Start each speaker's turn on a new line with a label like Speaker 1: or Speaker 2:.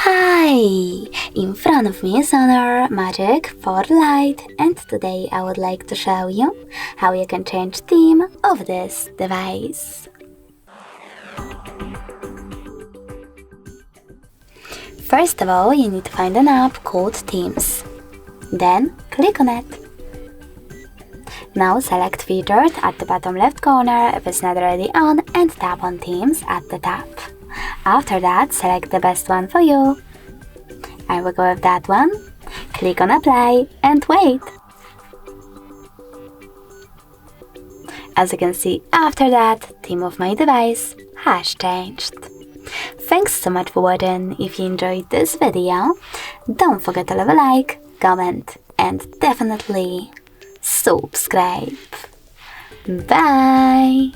Speaker 1: Hi! In front of me is Honor Magic4 Lite, and today I would like to show you how you can change theme of this device. First of all, you need to find an app called Themes. Then click on it. Now select Featured at the bottom left corner if it's not already on and tap on Themes at the top. After that, select the best one for you. I will go with that one. Click on Apply and wait. As you can see, after that, theme of my device has changed. Thanks so much for watching. If you enjoyed this video, don't forget to leave a like, comment, and definitely subscribe. Bye!